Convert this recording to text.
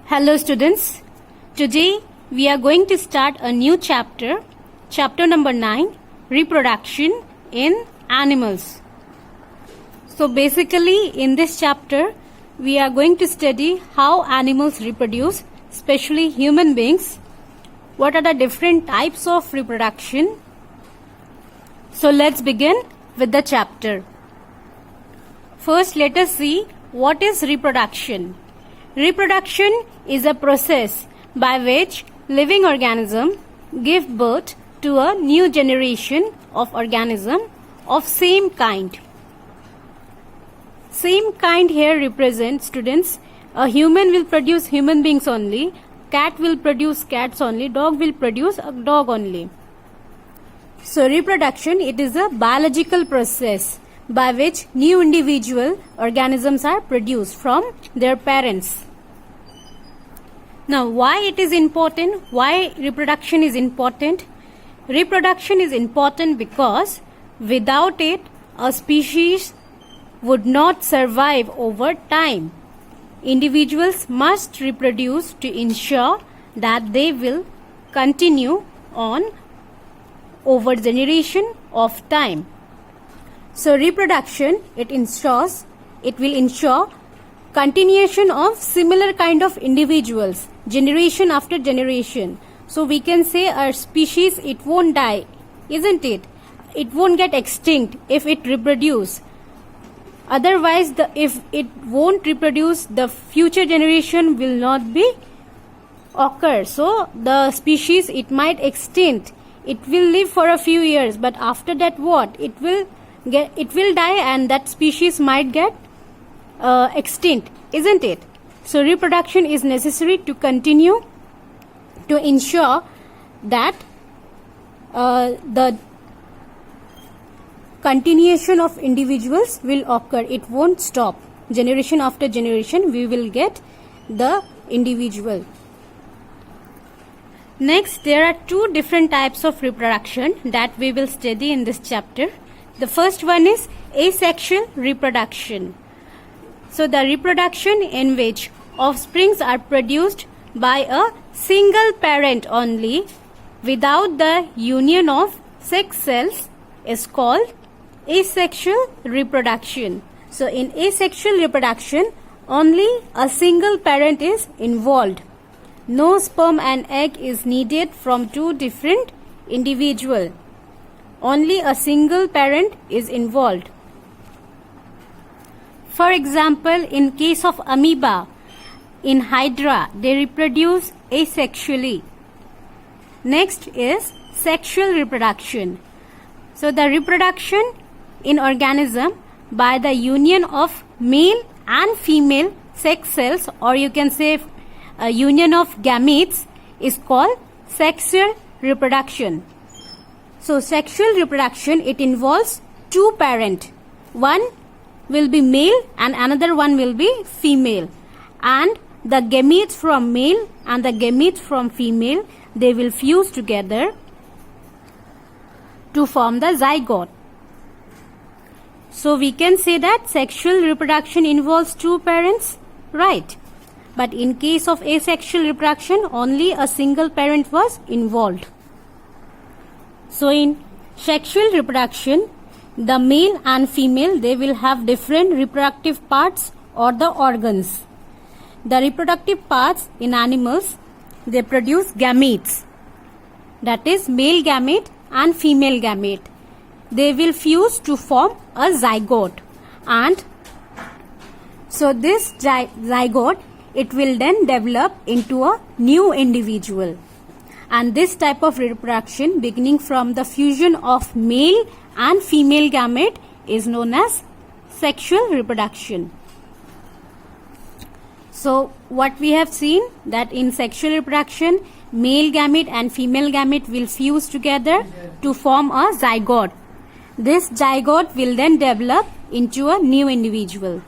Hello students, today we are going to start a new chapter, chapter number 9, reproduction in animals. So basically in this chapter we are going to study how animals reproduce, especially human beings, what are the different types of reproduction. So let's begin with the chapter. First let us see what is reproduction. Reproduction is a process by which living organisms give birth to a new generation of organism of same kind. Same kind here represents, students, a human will produce human beings only, cat will produce cats only, dog will produce a dog only. So reproduction, it is a biological process by which new individual organisms are produced from their parents. Now, why it is important? Why reproduction is important? Reproduction is important because without it, a species would not survive over time. Individuals must reproduce to ensure that they will continue on over generation of time. So reproduction, it will ensure continuation of similar kind of individuals, generation after generation. So we can say our species, it won't die, isn't it? It won't get extinct if it reproduce. Otherwise, if it won't reproduce, the future generation will not be occur. So the species, it might extinct. It will live for a few years, but after that what? It will die, and that species might get extinct, isn't it? So reproduction is necessary to continue to ensure that the continuation of individuals will occur. It won't stop. Generation after generation we will get the individual. Next, there are two different types of reproduction that we will study in this chapter. The first one is asexual reproduction. So the reproduction in which offsprings are produced by a single parent only without the union of sex cells is called asexual reproduction. So in asexual reproduction, only a single parent is involved. No sperm and egg is needed from two different individuals. Only a single parent is involved. For example, in case of amoeba, in hydra, they reproduce asexually. Next is sexual reproduction. So the reproduction in organism by the union of male and female sex cells, or you can say a union of gametes, is called sexual reproduction. So sexual reproduction, it involves two parents. One will be male and another one will be female, and the gametes from male and the gametes from female, they will fuse together to form the zygote. So we can say that sexual reproduction involves two parents, right? But in case of asexual reproduction, only a single parent was involved. So in sexual reproduction, the male and female, they will have different reproductive parts or the organs. The reproductive parts in animals, they produce gametes. That is male gamete and female gamete. They will fuse to form a zygote. And so this zygote, it will then develop into a new individual. And this type of reproduction, beginning from the fusion of male and female gamete, is known as sexual reproduction. So what we have seen, that in sexual reproduction, male gamete and female gamete will fuse together to form a zygote. This zygote will then develop into a new individual.